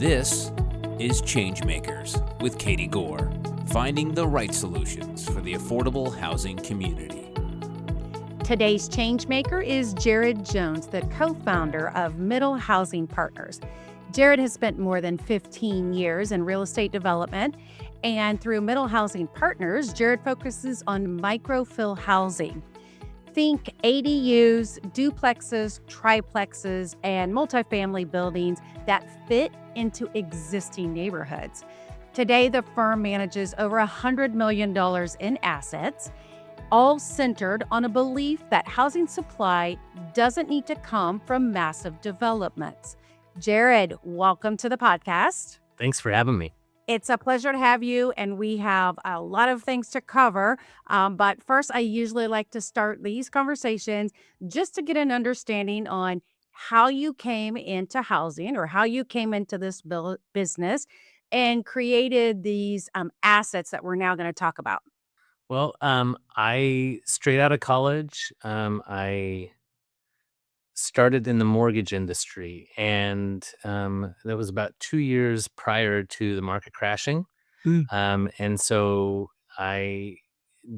This is ChangeMakers with Katie Gore, finding the right solutions for the affordable housing community. Today's changemaker is Jared Jones, the co-founder of Middle Housing Partners. Jared has spent more than 15 years in real estate development, and through Middle Housing Partners, Jared focuses on microfill housing. Think ADUs, duplexes, triplexes, and multifamily buildings that fit into existing neighborhoods. Today, the firm manages over $100 million in assets, all centered on a belief that housing supply doesn't need to come from massive developments. Jared, welcome to the podcast. Thanks for having me. It's a pleasure to have you, and we have a lot of things to cover. But first, I usually like to start these conversations just to get an understanding on how you came into housing or how you came into this business and created these assets that we're now going to talk about. Well, I straight out of college, I started in the mortgage industry, and that was about 2 years prior to the market crashing. And so I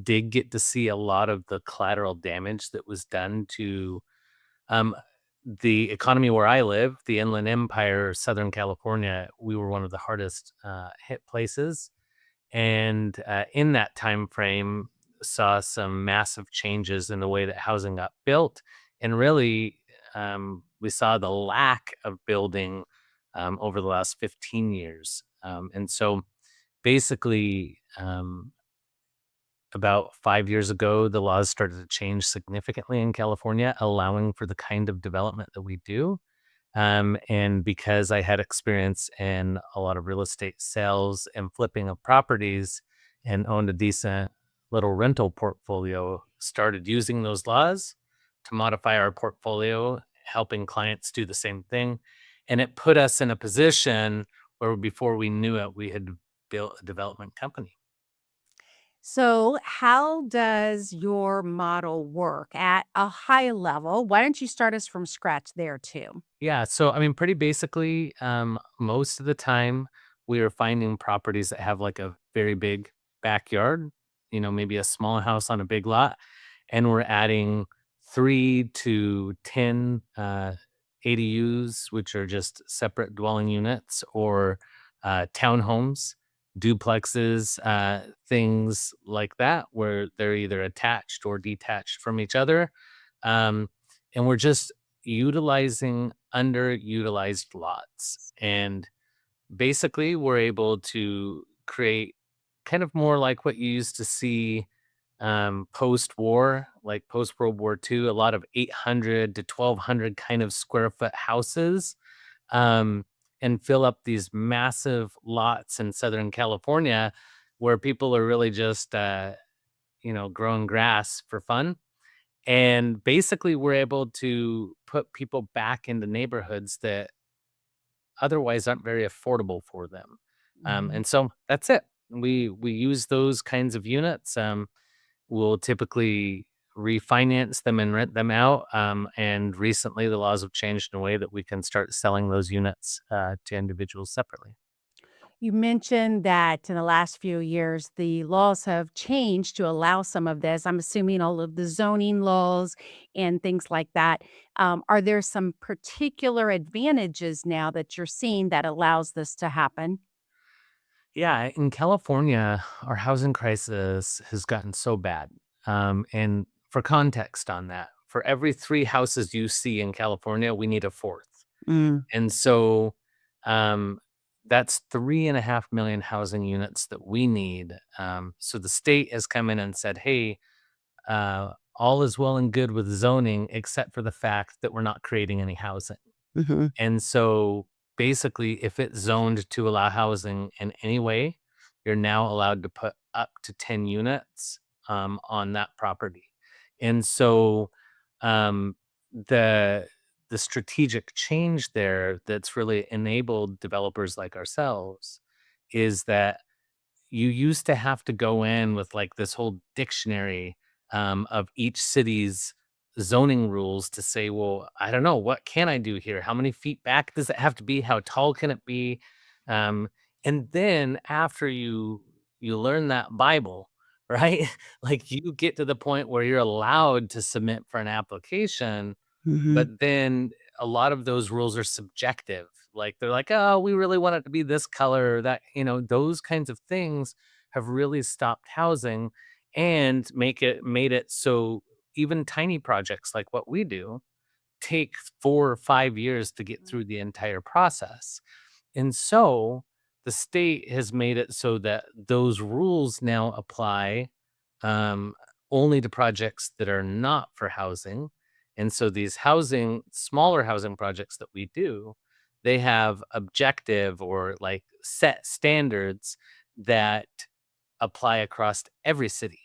did get to see a lot of the collateral damage that was done to um, the economy where I live, the Inland Empire, Southern California. We were one of the hardest hit places. And in that time frame, saw some massive changes in the way that housing got built, and really we saw the lack of building over the last 15 years. And so basically, about 5 years ago, the laws started to change significantly in California, allowing for the kind of development that we do. And because I had experience in a lot of real estate sales and flipping of properties and owned a decent little rental portfolio, started using those laws to modify our portfolio, helping clients do the same thing. And it put us in a position where before we knew it, we had built a development company. So, how does your model work at a high level? Why don't you start us from scratch there too? Yeah, so I mean, pretty basically, most of the time we are finding properties that have like a very big backyard, maybe a small house on a big lot, and we're adding 3 to 10 ADUs, which are just separate dwelling units, or townhomes, duplexes, things like that, where they're either attached or detached from each other. Um, and we're just utilizing underutilized lots. And basically, we're able to create kind of more like what you used to see post war, like post World War II, a lot of 800 to 1200 kind of square foot houses, um, and fill up these massive lots in Southern California where people are really just, growing grass for fun. And basically, we're able to put people back into neighborhoods that otherwise aren't very affordable for them. Mhm. And so that's it. We use those kinds of units. We'll typically refinance them and rent them out. And recently, the laws have changed in a way that we can start selling those units to individuals separately. You mentioned that in the last few years, the laws have changed to allow some of this. I'm assuming all of the zoning laws and things like that. Are there some particular advantages now that you're seeing that allows this to happen? Yeah, in California, our housing crisis has gotten so bad. And for context on that, for every 3 houses you see in California, we need a fourth. Mm. And so um, that's 3.5 million housing units that we need. So the state has come in and said, hey, all is well and good with zoning, except for the fact that we're not creating any housing. Hmm. And so basically, if it's zoned to allow housing in any way, you're now allowed to put up to 10 units on that property. And so um, the the strategic change there that's really enabled developers like ourselves is that you used to have to go in with like this whole dictionary of each city's zoning rules to say, well, I don't know, what can I do here? How many feet back does it have to be? How tall can it be? Um, and then after you learn that Bible, right? Like you get to the point where you're allowed to submit for an application, Hmm. but then a lot of those rules are subjective. Like they're like, "Oh, we really want it to be this color," or that, those kinds of things have really stopped housing and made it so even tiny projects like what we do take 4 or 5 years to get through the entire process. And so the state has made it so that those rules now apply um, only to projects that are not for housing. And so these smaller housing projects that we do, they have objective or like set standards that apply across every city.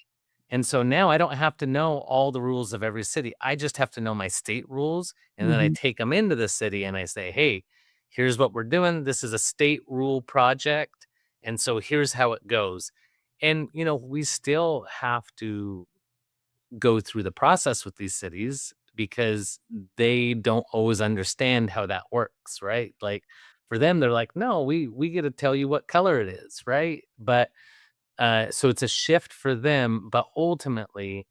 And so now I don't have to know all the rules of every city. I just have to know my state rules. And then I Hmm. take them into the city and I say, hey, here's what we're doing. This is a state rule project. And so here's how it goes. And, we still have to go through the process with these cities because they don't always understand how that works, right? Like for them, they're like, no, we get to tell you what color it is, right? But so it's a shift for them, but ultimately,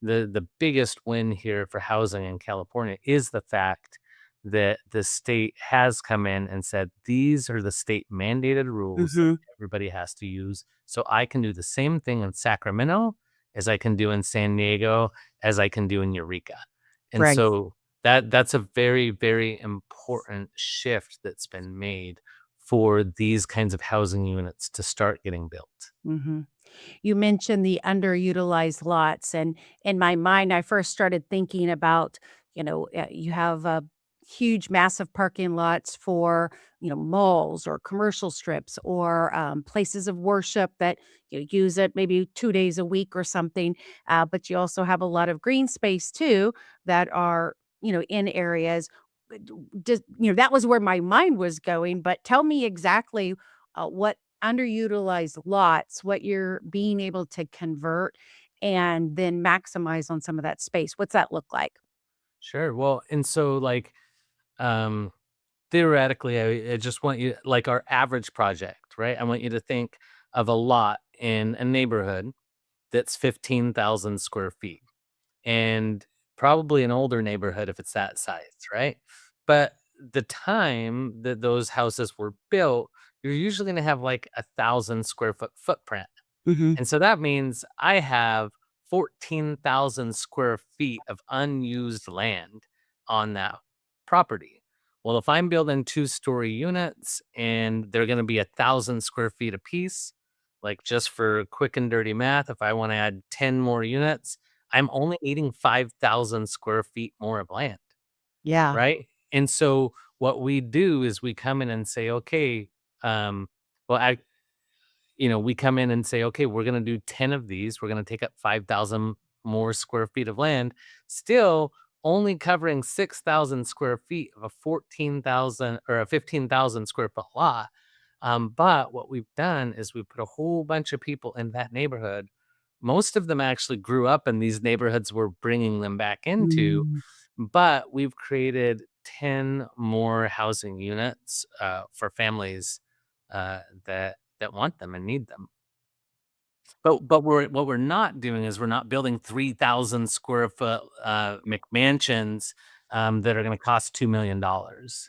the biggest win here for housing in California is the fact that the state has come in and said these are the state mandated rules that Hmm. everybody has to use. So I can do the same thing in Sacramento as I can do in San Diego, as I can do in Eureka. And Right. so that's a very, very important shift that's been made for these kinds of housing units to start getting built. Hmm. You mentioned the underutilized lots, and in my mind, I first started thinking about, you have huge, massive parking lots for, malls or commercial strips or places of worship that you use it maybe 2 days a week or something. But you also have a lot of green space too that are, in areas. Just, that was where my mind was going. But tell me exactly what underutilized lots, what you're being able to convert and then maximize on some of that space. What's that look like? Sure. Well, and so like um theoretically, I just want you like our average project, right? I want you to think of a lot in a neighborhood that's 15,000 square feet and probably an older neighborhood if it's that size, right? But the time that those houses were built, you're usually going to have like 1,000 square foot footprint. Mhm. And so that means I have 14,000 square feet of unused land on that property. Well, if I'm building two-story units and they're going to be 1,000 square feet apiece, like just for quick and dirty math, if I want to add 10 more units, I'm only needing 5,000 square feet more of land, Yeah. right? And so what we do is we come in and say, okay, um, well, we come in and say, okay, we're going to do 10 of these. We're going to take up 5,000 more square feet of land, still only covering 6,000 square feet of a 14,000 or a 15,000 square foot lot. But what we've done is we put a whole bunch of people in that neighborhood. Most of them actually grew up in these neighborhoods we're bringing them back into, Mm. but we've created 10 more housing units for families that want them and need them. But what we're not doing is we're not building 3,000 square foot McMansions that are going to cost $2 million.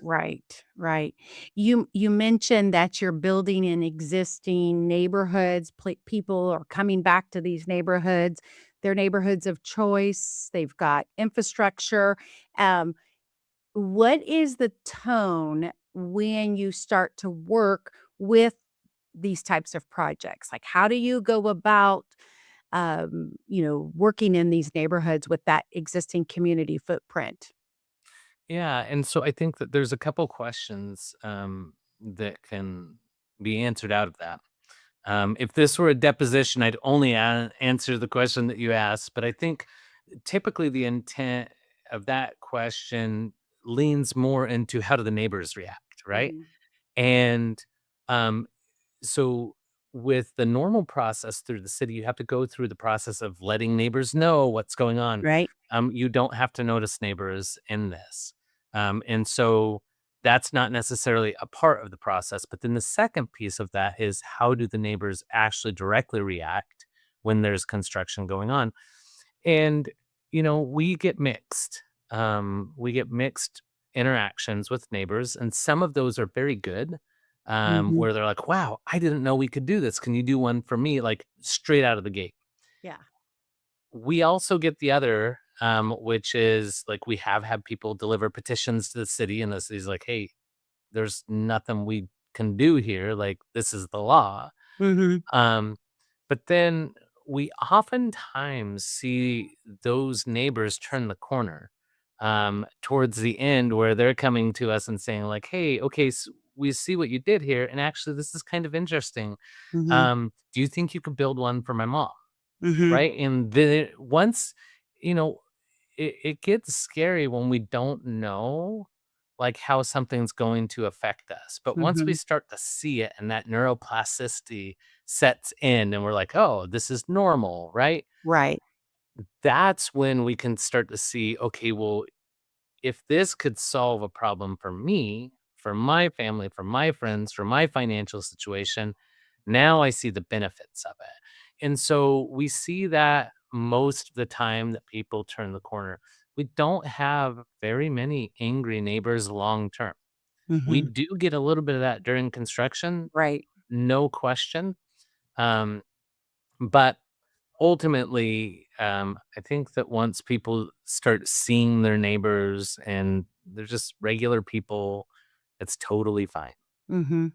Right, right. You mentioned that you're building in existing neighborhoods. People are coming back to these neighborhoods. They're neighborhoods of choice. They've got infrastructure. Um, what is the tone when you start to work with these types of projects? Like, how do you go about, working in these neighborhoods with that existing community footprint? Yeah, and so I think that there's a couple questions that can be answered out of that. If this were a deposition, I'd only answer the question that you asked, but I think typically the intent of that question leans more into how do the neighbors react, right? Mhm. And um, so with the normal process through the city, you have to go through the process of letting neighbors know what's going on. Right? You don't have to notice neighbors in this. And so that's not necessarily a part of the process. But then the second piece of that is, how do the neighbors actually directly react when there's construction going on? And, we get mixed. We get mixed interactions with neighbors, and some of those are very good, Mhm. where they're like, wow, I didn't know we could do this. Can you do one for me? Like straight out of the gate. Yeah. We also get the other, which is like, we have had people deliver petitions to the city, and the city's like, hey, there's nothing we can do here. Like, this is the law. Mhm. Um, but then we oftentimes see those neighbors turn the corner towards the end, where they're coming to us and saying, like, hey, okay, so we see what you did here. And actually, this is kind of interesting. Mhm. Do you think you could build one for my mom? Mhm. Right? And then once, you know, it gets scary when we don't know, like, how something's going to affect us. But once we Mhm. start to see it and that neuroplasticity sets in and we're like, "Oh, this is normal," right? Right. That's when we can start to see, okay, well, if this could solve a problem for me, for my family, for my friends, for my financial situation, now I see the benefits of it. And so we see that most of the time that people turn the corner. We don't have very many angry neighbors long term. We Mhm. do get a little bit of that during construction, Right. no question. Um, but ultimately, I think that once people start seeing their neighbors and they're just regular people, it's totally fine. Mhm.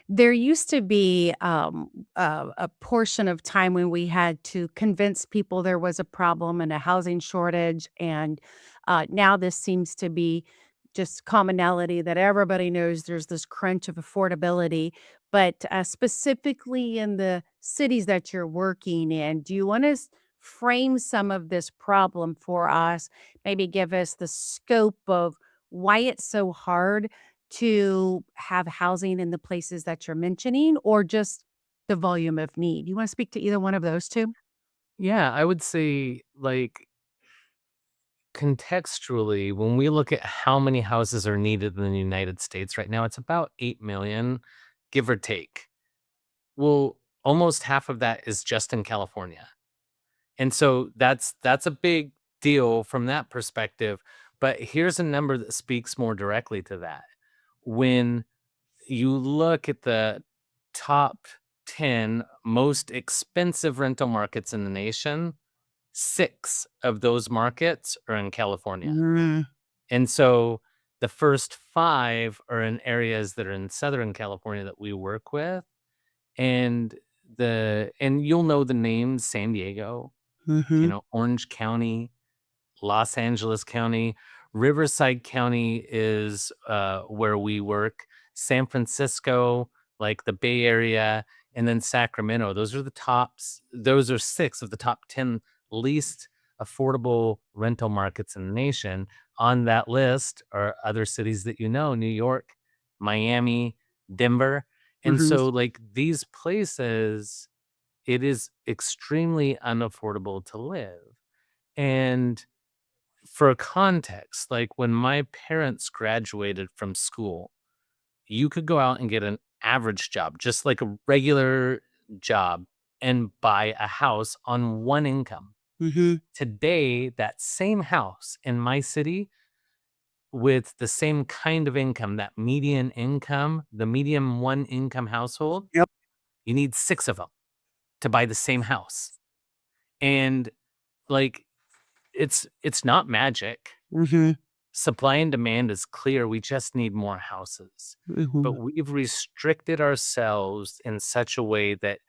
There used to be, a portion of time when we had to convince people there was a problem and a housing shortage, and, now this seems to be just commonality that everybody knows there's this crunch of affordability. But, specifically in the cities that you're working in, do you wanna frame some of this problem for us? Maybe give us the scope of why it's so hard to have housing in the places that you're mentioning, or just the volume of need? You wanna speak to either one of those 2? Yeah, I would say, like, contextually, when we look at how many houses are needed in the United States right now, it's about 8 million, give or take. Well, almost half of that is just in California. And so that's a big deal from that perspective. But here's a number that speaks more directly to that. When you look at the top 10 most expensive rental markets in the nation, 6 of those markets are in California. Mm. And so the first 5 are in areas that are in Southern California that we work with. And you'll know the names: San Diego, Mhm. Orange County, Los Angeles County. Riverside County is, where we work. San Francisco, like the Bay Area, and then Sacramento. Those are 6 of the top 10 least affordable rental markets in the nation. On that list are other cities that New York, Miami, Denver. And Mhm. so, like, these places, it is extremely unaffordable to live. And for context, like, when my parents graduated from school, you could go out and get an average job, just like a regular job, and buy a house on one income. Mhm. Today, that same house in my city, with the same kind of income, that median income, the medium one income household, Yep. you need 6 of them to buy the same house. And, like, it's not magic. Mhm. Supply and demand is clear, we just need more houses. But Mhm. we've restricted ourselves in such a way that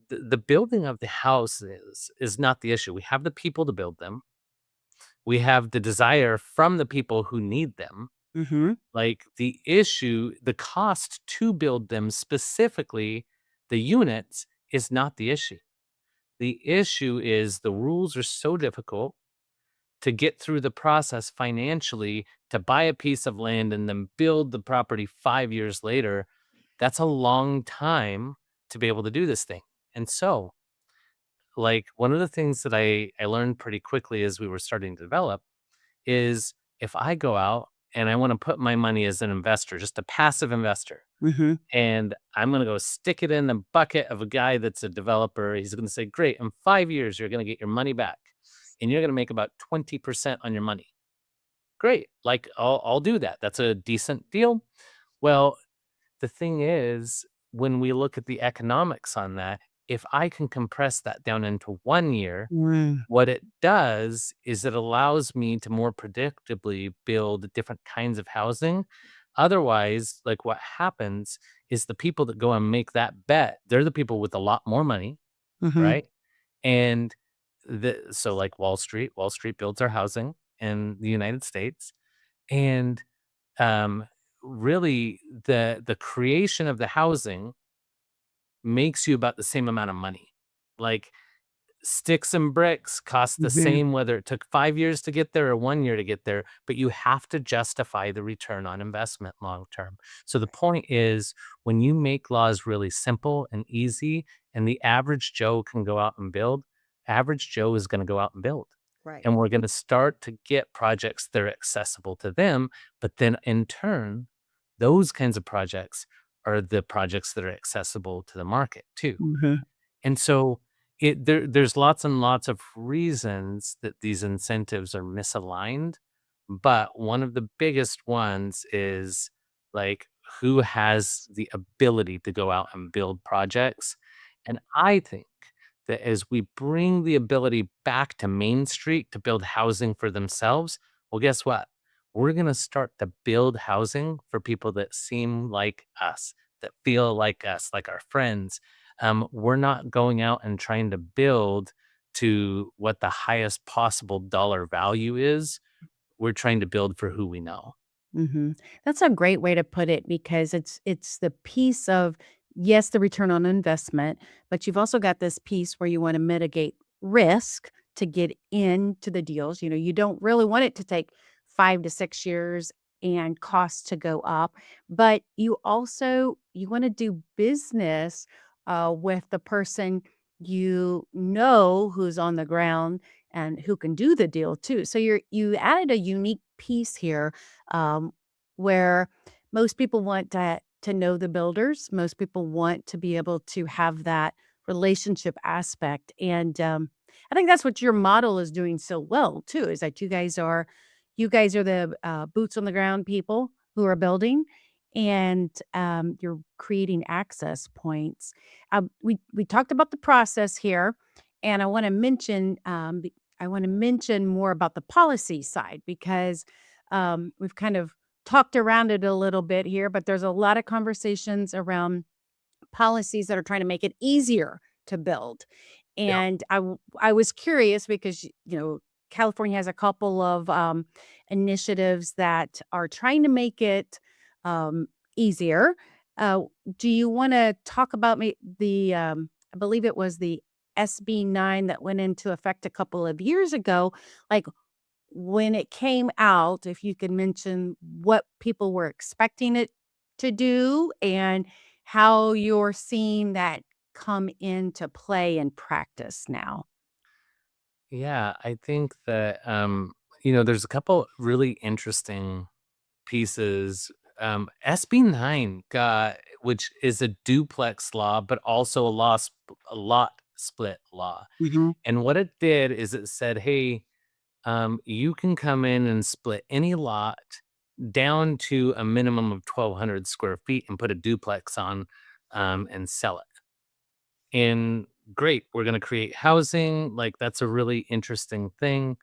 the building of the houses is not the issue. We have the people to build them. We have the desire from the people who need them. Mhm. Like, the issue, the cost to build them, specifically the units, is not the issue. The issue is the rules are so difficult to get through the process financially, to buy a piece of land and then build the property 5 years later. That's a long time to be able to do this thing. And so, like, one of the things that I learned pretty quickly as we were starting to develop is, if I go out and I want to put my money as an investor, just a passive investor. Mhm. And I'm going to go stick it in the bucket of a guy that's a developer. He's going to say, great, in 5 years, you're going to get your money back and you're going to make about 20% on your money. Great. Like, I'll do that. That's a decent deal. Well, the thing is, when we look at the economics on that, if I can compress that down into 1 year, Mm. what it does is it allows me to more predictably build different kinds of housing. Otherwise, like what happens is the people that go and make that bet, they're the people with a lot more money, Mhm. right? And so like Wall Street builds our housing in the United States. And um really the creation of the housing makes you about the same amount of money. Like sticks and bricks cost the Mhm. same whether it took 5 years to get there or 1 year to get there, but you have to justify the return on investment long term. So the point is, when you make laws really simple and easy and the average Joe can go out and build, average Joe is gonna go out and build. Right. And we're gonna start to get projects that are accessible to them, but then in turn, those kinds of projects are the projects that are accessible to the market too. Mhm. And so there's lots and lots of reasons that these incentives are misaligned, but one of the biggest ones is like who has the ability to go out and build projects. And I think that as we bring the ability back to Main Street to build housing for themselves, well, guess what? We're going to start to build housing for people that seem like us, that feel like us, like our friends. We're not going out and trying to build to what the highest possible dollar value is. We're trying to build for who we know. Mhm. That's a great way to put it because it's the piece of, yes, the return on investment, but you've also got this piece where you wanna mitigate risk to get into the deals. You don't really want it to take 5 to 6 years and costs to go up, but you wanna do business, with the person who's on the ground and who can do the deal too. So you added a unique piece here, um, where most people want to know the builders. Most people want to be able to have that relationship aspect, and I think that's what your model is doing so well too. Is that you guys are the boots on the ground people who are building, and you're creating access points. We talked about the process here, and I want to mention more about the policy side because we've kind of talked around it a little bit here, but there's a lot of conversations around policies that are trying to make it easier to build. Yeah. And I was curious because, California has a couple of initiatives that are trying to make it um, easier. Uh, do you want to talk about I believe it was the SB9 that went into effect a couple of years ago? Like, when it came out, if you could mention what people were expecting it to do and how you're seeing that come into play in practice now. Yeah, I think that there's a couple really interesting pieces. SB9 got, which is a duplex law, but also a lot split law. Mhm. And what it did is it said, hey, you can come in and split any lot down to a minimum of 1,200 square feet and put a duplex on and sell it. And great, we're going to create housing. Like, that's a really interesting thing.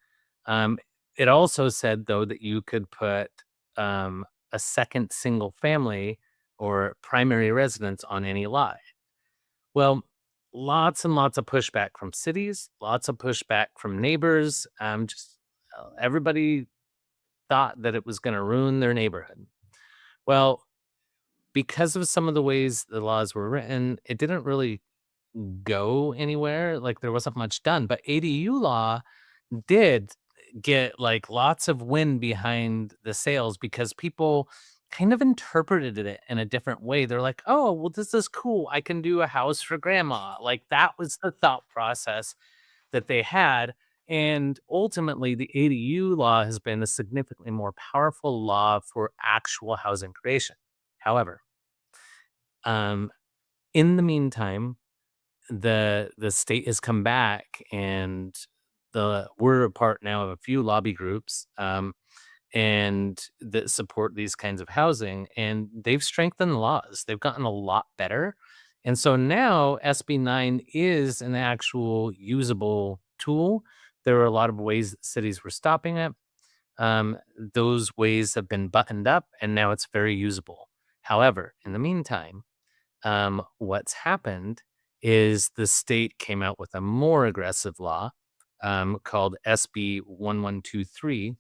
Um, it also said, though, that you could put a second single family or primary residence on any lot. Well, lots and lots of pushback from cities, lots of pushback from neighbors. Just everybody thought that it was going to ruin their neighborhood. Well, because of some of the ways the laws were written, it didn't really go anywhere. Like, there wasn't much done. But ADU law did get like lots of wind behind the sails because people kind of interpreted it in a different way. They're like, oh, well, this is cool. I can do a house for grandma. Like, that was the thought process that they had. And ultimately, the ADU law has been a significantly more powerful law for actual housing creation. However, um, in the meantime, the state has come back, and we're a part now of a few lobby groups, and that support these kinds of housing, and they've strengthened the laws. They've gotten a lot better. And so now SB9 is an actual usable tool. There are a lot of ways that cities were stopping it. Those ways have been buttoned up, and now it's very usable. However, in the meantime, what's happened is the state came out with a more aggressive law called SB 1123,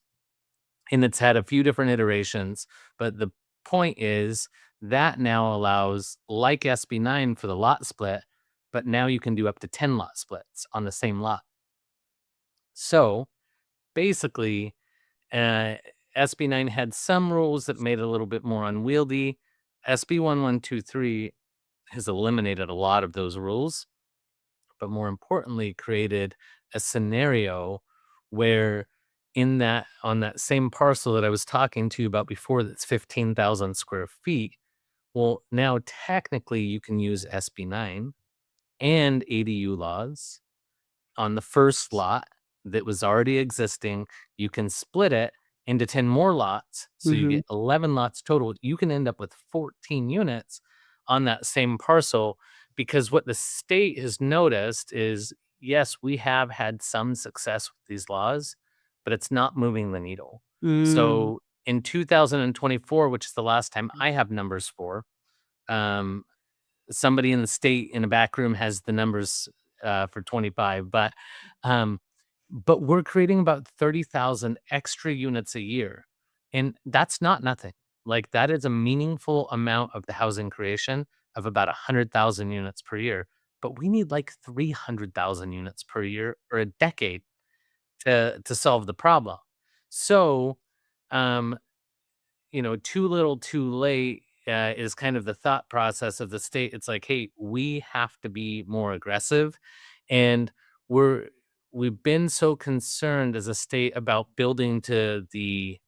and it's had a few different iterations. But the point is that now allows, like SB9 for the lot split, but now you can do up to 10 lot splits on the same lot. So basically, uh, SB9 had some rules that made it a little bit more unwieldy. SB 1123 has eliminated a lot of those rules, but more importantly, created a scenario where on that same parcel that I was talking to you about before, that's 15,000 square feet. Well, now technically you can use SB9 and ADU laws on the first lot that was already existing. You can split it into 10 more lots. So you Hmm. get 11 lots total. You can end up with 14 units on that same parcel, because what the state has noticed is, yes, we have had some success with these laws, but it's not moving the needle. Mm. So in 2024, which is the last time I have numbers for, um, somebody in the state in a back room has the numbers for 25, um, but we're creating about 30,000 extra units a year, and that's not nothing. Like, that is a meaningful amount of the housing creation of about 100,000 units per year. But we need like 300,000 units per year or a decade to solve the problem. So, um, too little, too late is kind of the thought process of the state. It's like, hey, we have to be more aggressive, and we're we've been so concerned as a state about building to the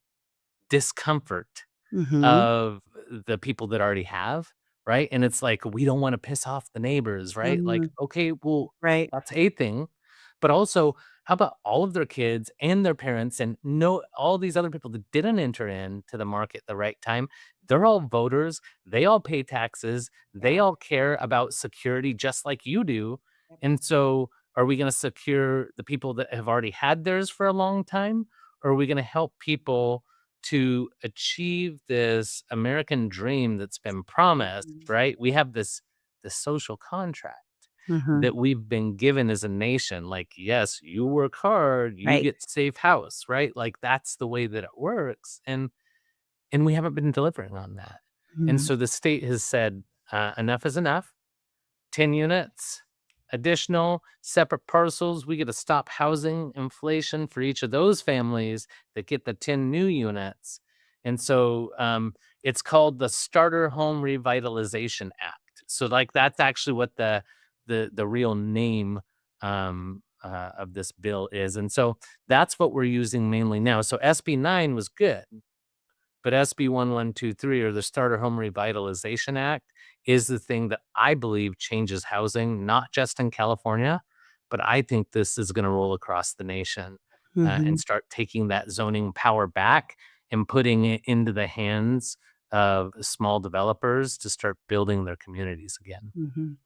discomfort Hmm. of the people that already have, right? And it's like, we don't wanna piss off the neighbors, right? Like, Hmm. okay, well, Right. that's a thing, but also, how about all of their kids and their parents and no all these other people that didn't enter into the market at the right time? They're all voters, they all pay taxes, they all care about security just like you do, and so, are we gonna secure the people that have already had theirs for a long time, or are we gonna help people to achieve this American dream that's been promised, right? We have this social contract Hmm. that we've been given as a nation. Like, yes, you work hard, you Right. get safe house, right? Like, that's the way that it works, and we haven't been delivering on that. And Mhm. so the state has said, enough is enough. 10 units, additional separate parcels. We get to stop housing inflation for each of those families that get the 10 new units. And so it's called the Starter Home Revitalization Act. So like that's actually what the real name of this bill is. And so that's what we're using mainly now. So SB9 was good, but SB 1123, or the Starter Home Revitalization Act, is the thing that I believe changes housing, not just in California, but I think this is going to roll across the nation and Mhm. start taking that zoning power back and putting it into the hands of small developers to start building their communities again. Mhm.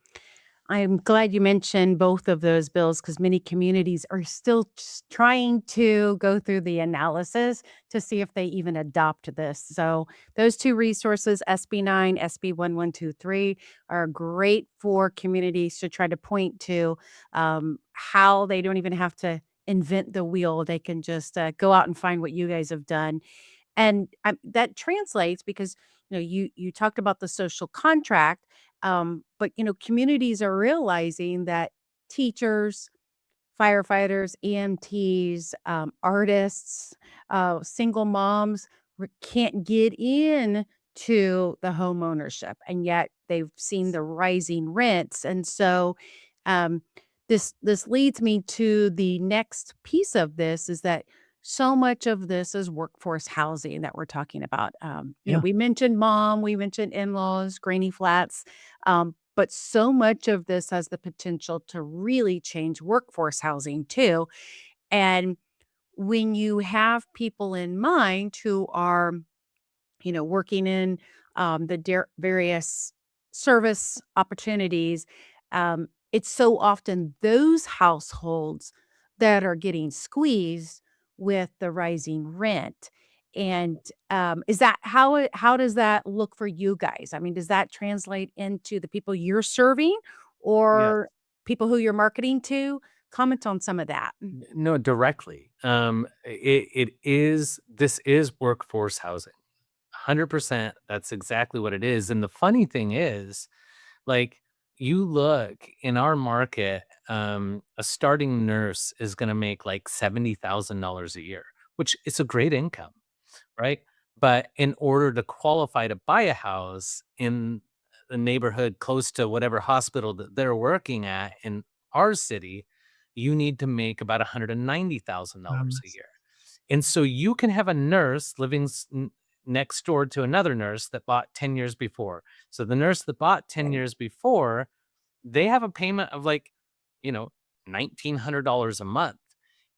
I'm glad you mentioned both of those bills because many communities are still trying to go through the analysis to see if they even adopt this. So, those two resources, SB9, SB 1123, are great for communities to try to point to how they don't even have to invent the wheel. They can just go out and find what you guys have done. And that translates because you talked about the social contract, but communities are realizing that teachers, firefighters, EMTs, artists, single moms can't get in to the home ownership, and yet they've seen the rising rents, and so um, this leads me to the next piece of this is that so much of this is workforce housing that we're talking about. Yeah. We mentioned mom, we mentioned in-laws, granny flats, but so much of this has the potential to really change workforce housing too. And when you have people in mind who are working in the various service opportunities. It's so often those households that are getting squeezed with the rising rent. And is that how does that look for you guys? I mean, does that translate into the people you're serving Yes. or people who you're marketing to? Comment on some of that. No, directly. It is this is workforce housing. 100%. That's exactly what it is. And the funny thing is, like, you look in our market, a starting nurse is going to make like $70,000 a year, which is a great income, right? But in order to qualify to buy a house in the neighborhood close to whatever hospital that they're working at in our city, you need to make about $190,000 a year. And so you can have a nurse living next door to another nurse that bought 10 years before. So the nurse that bought 10 years before, they have a payment of like, you know, $1,900 a month.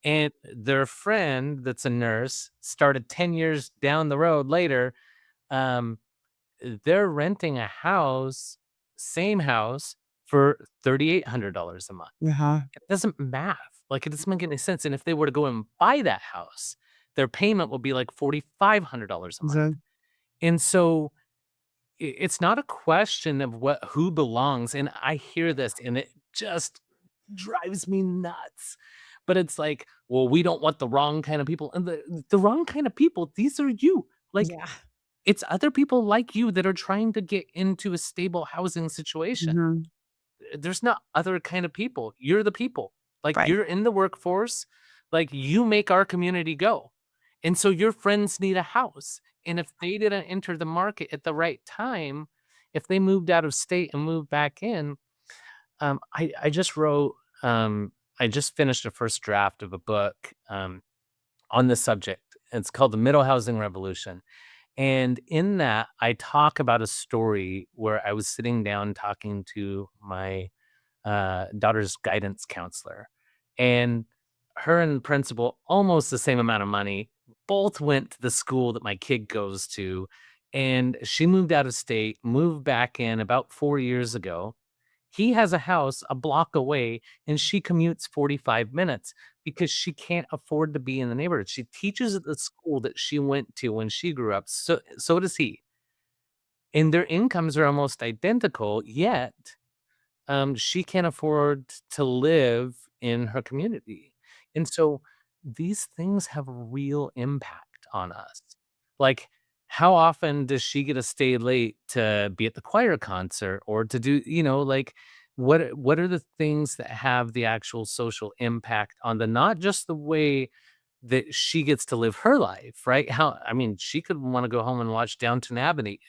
And their friend that's a nurse started 10 years down the road later. Um, they're renting a house, same house, for $3,800 a month. Uh-huh. It doesn't math. Like, it doesn't make any sense. And if they were to go and buy that house, their payment will be like $4,500 a month. So And so it's not a question of who belongs. And I hear this and it just drives me nuts. But it's like, well, we don't want the wrong kind of people. And the wrong kind of people, these are you. Like, Yeah. it's other people like you that are trying to get into a stable housing situation. mhm. There's not other kind of people. You're the people. Like, Right. you're in the workforce. Like, you make our community go. And so your friends need a house. And if they didn't enter the market at the right time, if they moved out of state and moved back in, I just wrote, I just finished a first draft of a book on this subject. It's called The Middle Housing Revolution. And in that, I talk about a story where I was sitting down talking to my daughter's guidance counselor. And her and the principal, almost the same amount of money, both went to the school that my kid goes to. And she moved out of state, moved back in about 4 years ago. He has a house a block away and she commutes 45 minutes because she can't afford to be in the neighborhood. She teaches at the school that she went to when she grew up. So does he. And their incomes are almost identical, yet she can't afford to live in her community. And so these things have real impact on us. Like, how often does she get to stay late to be at the choir concert or to do, like, what are the things that have the actual social impact on the not just the way that she gets to live her life, right? How I mean, she could want to go home and watch Downton Abbey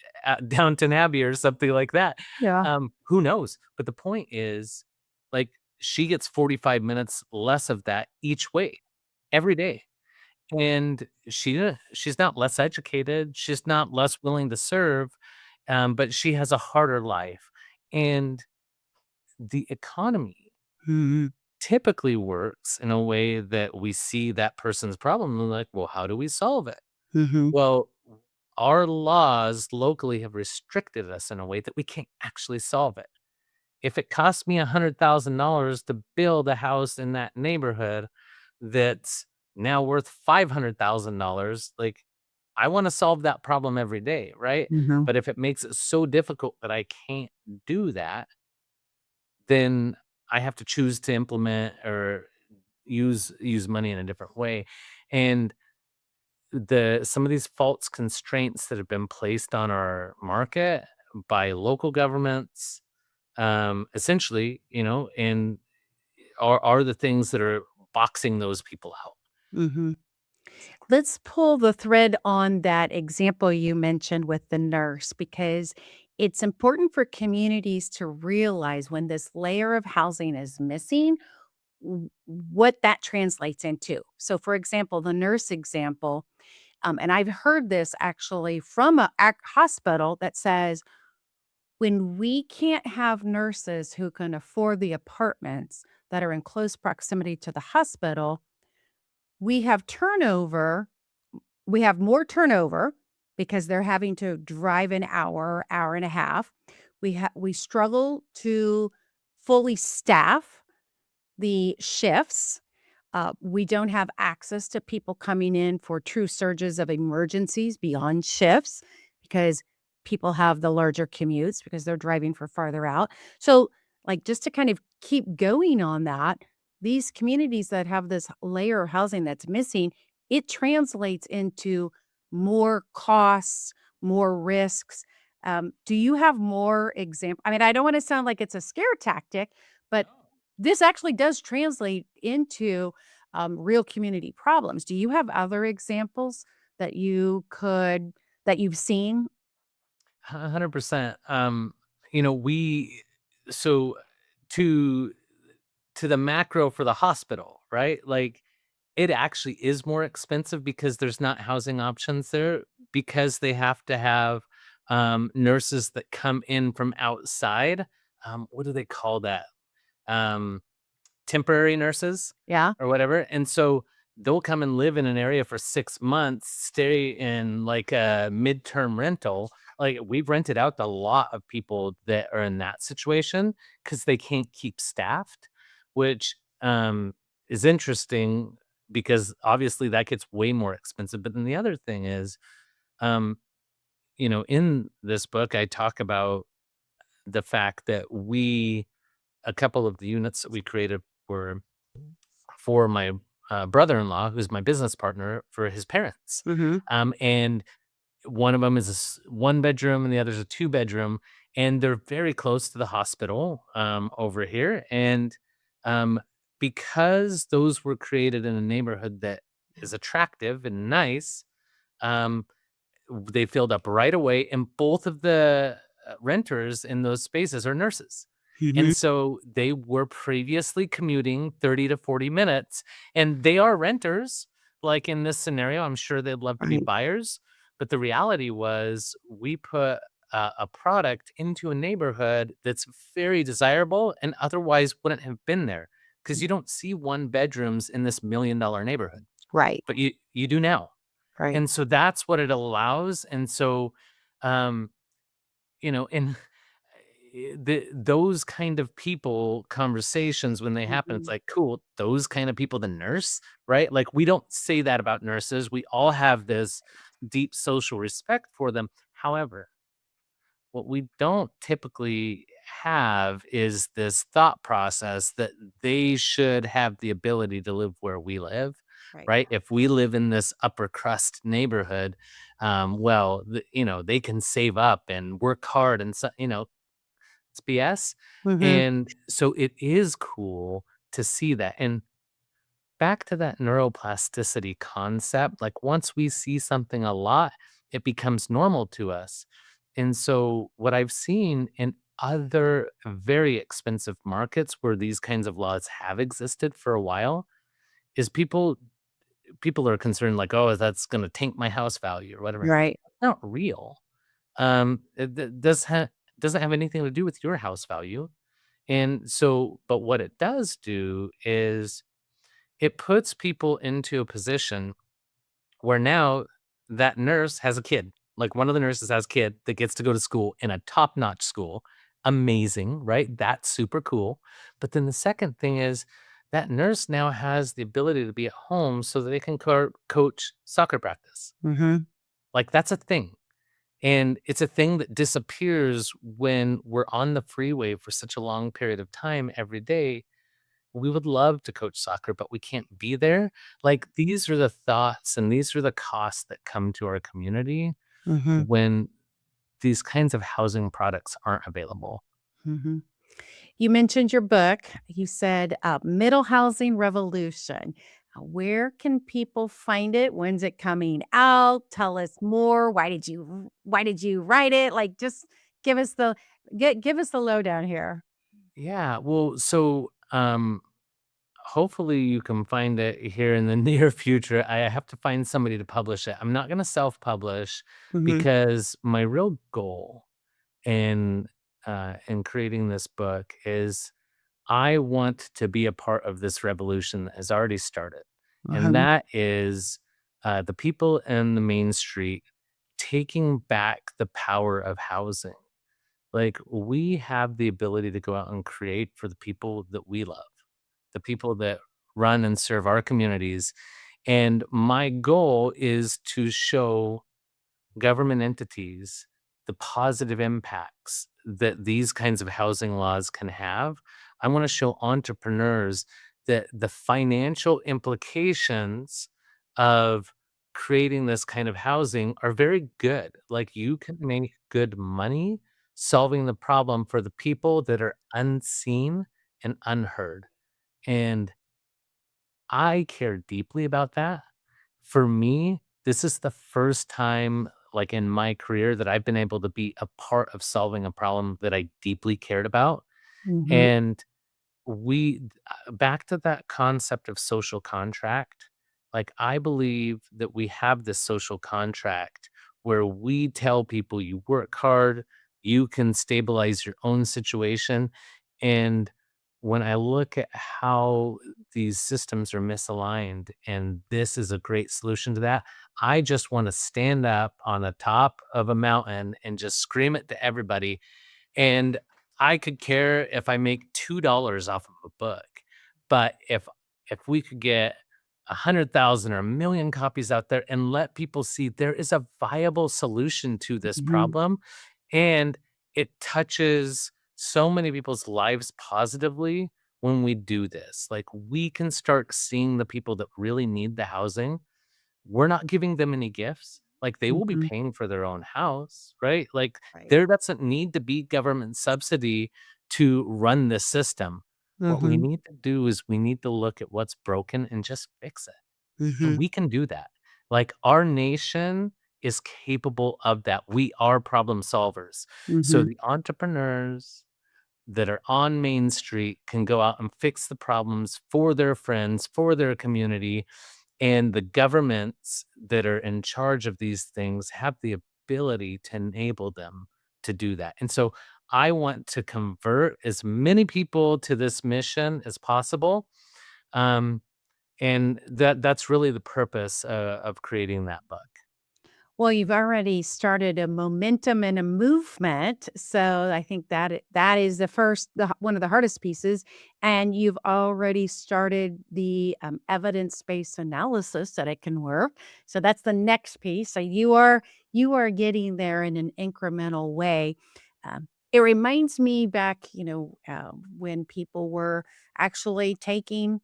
or something like that. Yeah. Who knows? But the point is, like, she gets 45 minutes less of that each way, every day. And she's not less educated, she's not less willing to serve, but she has a harder life. And the economy Mhm. typically works in a way that we see that person's problem and we're like, well, how do we solve it? Mhm. Well, our laws locally have restricted us in a way that we can't actually solve it. If it costs me $100,000 to build a house in that neighborhood that's now worth $500,000, like, I want to solve that problem every day, right? Mhm. But if it makes it so difficult that I can't do that, then I have to choose to implement or use money in a different way. And the some of these false constraints that have been placed on our market by local governments, essentially, and are the things that are boxing those people out. Mhm. Let's pull the thread on that example you mentioned with the nurse because It's important for communities to realize when this layer of housing is missing, what that translates into. So, for example, the nurse example, and I've heard this actually from a hospital that says, when we can't have nurses who can afford the apartments that are in close proximity to the hospital, we have turnover. We have more turnover because they're having to drive an hour, hour and a half. We struggle to fully staff the shifts. We don't have access to people coming in for true surges of emergencies beyond shifts because people have the larger commutes because they're driving for farther out. So, like, just to kind of keep going on that, these communities that have this layer of housing that's missing, it translates into more costs, more risks. Do you have more example? I mean, I don't want to sound like it's a scare tactic, but this actually does translate into real community problems. Do you have other examples that that you've seen? 100%. We so to to the macro for the hospital, right? Like it actually is more expensive because there's not housing options there because they have to have nurses that come in from outside. What do they call that? Um, Temporary nurses Yeah. or whatever, and so they'll come and live in an area for 6 months, stay in, like, a midterm rental. Like, we've rented out to a lot of people that are in that situation because they can't keep staffed, which, is interesting because obviously that gets way more expensive, but then the other thing is, um, in this book, I talk about the fact that a couple of the units that we created were for my brother-in-law, who's my business partner, for his parents. Mhm. And one of them is one bedroom, and the other's a two bedroom, and they're very close to the hospital over here. And um, because those were created in a neighborhood that is attractive and nice, um, they filled up right away, and both of the renters in those spaces are nurses. Mhm. And so they were previously commuting 30 to 40 minutes, and they are renters. Like in this scenario, I'm sure they'd love to be Right. buyers. But the reality was, we put a product into a neighborhood that's very desirable and otherwise wouldn't have been there because you don't see one bedrooms in this $1 million neighborhood, Right. but you do now. Right. And so that's what it allows, and so, um, and those kind of people conversations when they happen, it's Mhm. like, cool, those kind of people, the nurse, right? Like, we don't say that about nurses. We all have this deep social respect for them. However, what we don't typically have is this thought process that they should have the ability to live where we live, Right. right? If we live in this upper crust neighborhood, well, they can save up and work hard, and so, it's BS. Mhm. And so it is cool to see that. And back to that neuroplasticity concept, like once we see something a lot, it becomes normal to us. And so, what I've seen in other very expensive markets where these kinds of laws have existed for a while is people are concerned like, oh, that's going to tank my house value or whatever. Right. Not real. It doesn't have anything to do with your house value. And so, but what it does do is it puts people into a position where now that nurse has a kid. Like one of the nurses has a kid that gets to go to school in a top-notch school. Amazing, right? That's super cool. But then the second thing is that nurse now has the ability to be at home so that they can coach soccer practice. Mhm. Like that's a thing. And it's a thing that disappears when we're on the freeway for such a long period of time every day. We would love to coach soccer, but we can't be there. Like, these are the thoughts and these are the costs that come to our community Mhm. when these kinds of housing products aren't available. Mhm. You mentioned your book. You said, Middle Housing Revolution. Where can people find it? When's it coming out? Tell us more. Why did you write it? Like, just Give us the give us the lowdown here. Yeah, well, so hopefully you can find it here in the near future. I have to find somebody to publish it. I'm not going to self-publish Mhm, because my real goal in creating this book is I want to be a part of this revolution that has already started. And mhm, that is the people in the main street taking back the power of housing. Like, we have the ability to go out and create for the people that we love, the people that run and serve our communities. And my goal is to show government entities the positive impacts that these kinds of housing laws can have. I want to show entrepreneurs that the financial implications of creating this kind of housing are very good. Like, you can make good money solving the problem for the people that are unseen and unheard. And I care deeply about that. For me, this is the first time, like, in my career that I've been able to be a part of solving a problem that I deeply cared about, mhm, and we back to that concept of social contract. Like, I believe that we have this social contract where we tell people, you work hard, you can stabilize your own situation. And when I look at how these systems are misaligned, and this is a great solution to that, I just want to stand up on the top of a mountain and just scream it to everybody. And I could care if I make $2 off of a book, but if we could get 100,000 or 1,000,000 copies out there and let people see there is a viable solution to this mhm, problem, and it touches so many people's lives positively when we do this. Like, we can start seeing the people that really need the housing. We're not giving them any gifts. Like, they will be mhm, paying for their own house, right? Like, right. there doesn't need to be government subsidy to run this system. What we Mhm, need to do is we need to look at what's broken and just fix it. And mhm, we can do that. Like, our nation is capable of that. We are problem solvers. So mhm, the entrepreneurs that are on Main Street can go out and fix the problems for their friends, for their community, and the governments that are in charge of these things have the ability to enable them to do that. And so I want to convert as many people to this mission as possible. Um, and that's really the purpose of creating that book. Well, you've already started a momentum and a movement, so I think that is the first one of the hardest pieces, and you've already started the, evidence-based analysis that it can work, so that's the next piece, so you are getting there in an incremental way. It reminds me back, when people were actually taking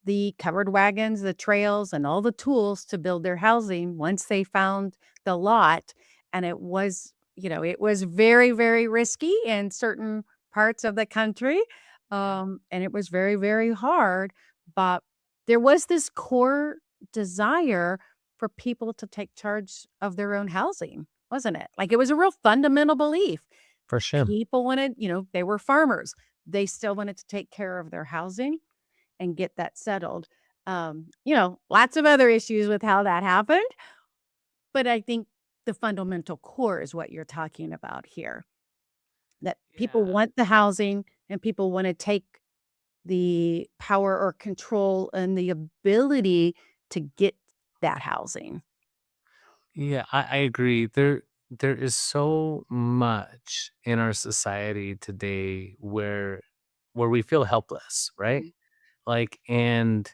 the covered wagons, the trails, and all the tools to build their housing once they found the lot. And it was very, very risky in certain parts of the country. And it was very, very hard. But there was this core desire for people to take charge of their own housing, wasn't it? Like it was a real fundamental belief. For sure. People wanted, they were farmers. They still wanted to take care of their housing and get that settled. Lots of other issues with how that happened, but I think the fundamental core is what you're talking about here, that people Yeah. want the housing and people wanna take the power or control and the ability to get that housing. Yeah, I agree. There is so much in our society today where we feel helpless, right? Mhm. Like, and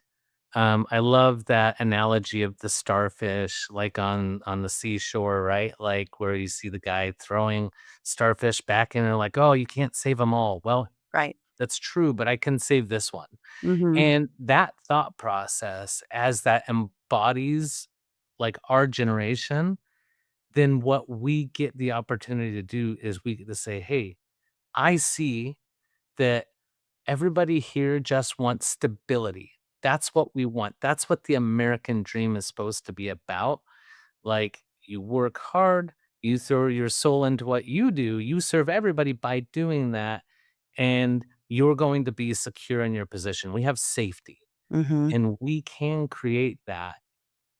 I love that analogy of the starfish, like on the seashore, right? Like, where you see the guy throwing starfish back in, and like, oh, you can't save them all. Well, Right. that's true, but I can save this one. Mhm. And that thought process, as that embodies like our generation, then what we get the opportunity to do is we get to say, hey, I see that everybody here just wants stability. That's what we want. That's what the American dream is supposed to be about. Like, you work hard, You throw your soul into what you do, you serve everybody by doing that, and you're going to be secure in your position. We have safety, Hmm. and we can create that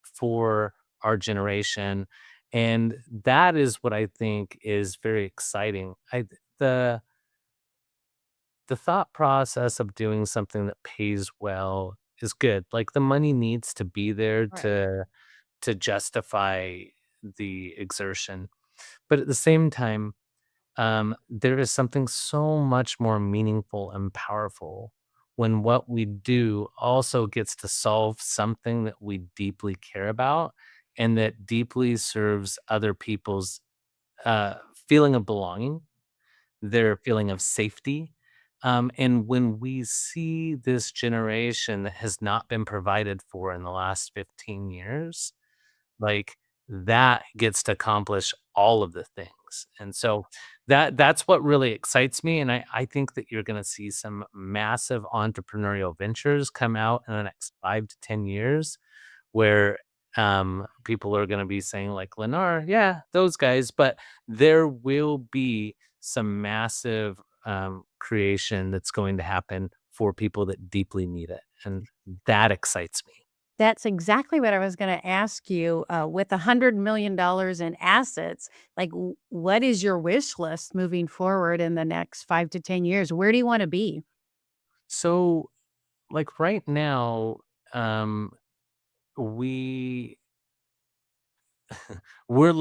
for our generation. And that is what I think is very exciting. The the thought process of doing something that pays well is good. Like the money needs to be there Right. to justify the exertion. But at the same time, there is something so much more meaningful and powerful when what we do also gets to solve something that we deeply care about and that deeply serves other people's uh, feeling of belonging, their feeling of safety. And when we see this generation that has not been provided for in the last 15 years, like, that gets to accomplish all of the things, and so that's what really excites me, and I think that you're gonna see some massive entrepreneurial ventures come out in the next 5 to 10 years where, people are gonna be saying like, "Lennar, yeah, those guys," but there will be some massive, creation that's going to happen for people that deeply need it, and that excites me. That's exactly what I was going to ask you. With $100 million in assets, like what is your wish list moving forward in the next 5 to 10 years? Where do you want to be? So, like, right now, um, we we're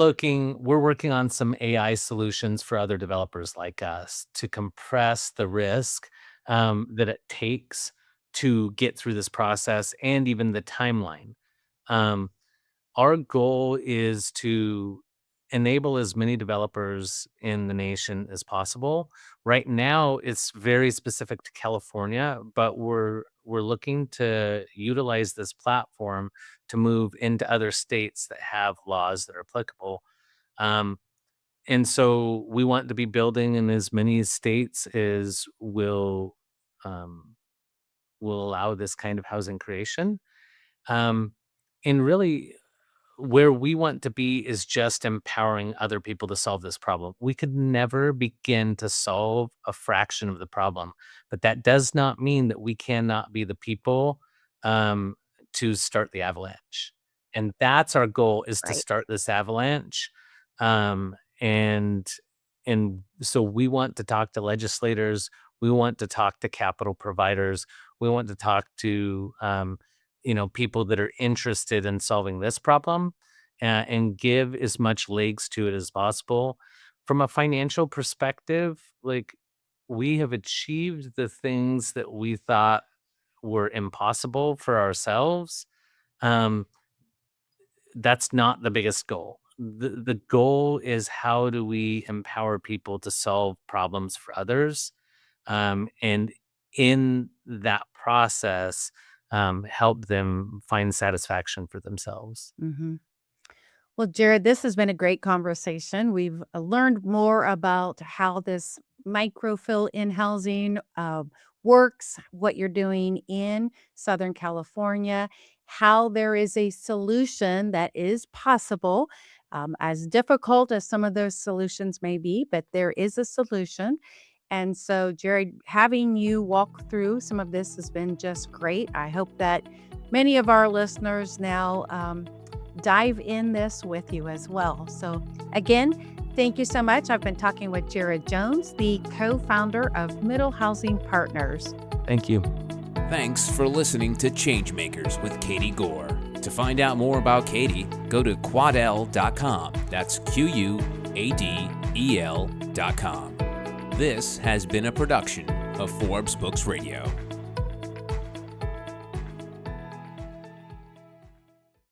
working on some AI solutions for other developers like us to compress the risk, that it takes to get through this process and even the timeline. Um, our goal is to enable as many developers in the nation as possible. Right now, it's very specific to California, but we're looking to utilize this platform to move into other states that have laws that are applicable. Um, and so we want to be building in as many states as um, will allow this kind of housing creation. Um, and really, where we want to be is just empowering other people to solve this problem. We could never begin to solve a fraction of the problem, but that does not mean that we cannot be the people um, to start the avalanche. And that's our goal is to Right. start this avalanche. Um, and and so we want to talk to legislators. We want to talk to capital providers. We want to talk to people that are interested in solving this problem and give as much legs to it as possible. From a financial perspective, like we have achieved the things that we thought were impossible for ourselves. Um, that's not the biggest goal. The goal is how do we empower people to solve problems for others, and in that process, help them find satisfaction for themselves. Hmm. Well, Jared, this has been a great conversation. We've learned more about how this microfill in housing works, what you're doing in Southern California, how there is a solution that is possible, as difficult as some of those solutions may be, but there is a solution. And so, Jared, having you walk through some of this has been just great. I hope that many of our listeners now dive in this with you as well. So, again, thank you so much. I've been talking with Jared Jones, the co founder of Middle Housing Partners. Thank you. Thanks for listening to ChangeMakers with Katie Gore. To find out more about Katie, go to quadel.com. That's QUADEL.com. This has been a production of Forbes Books Radio.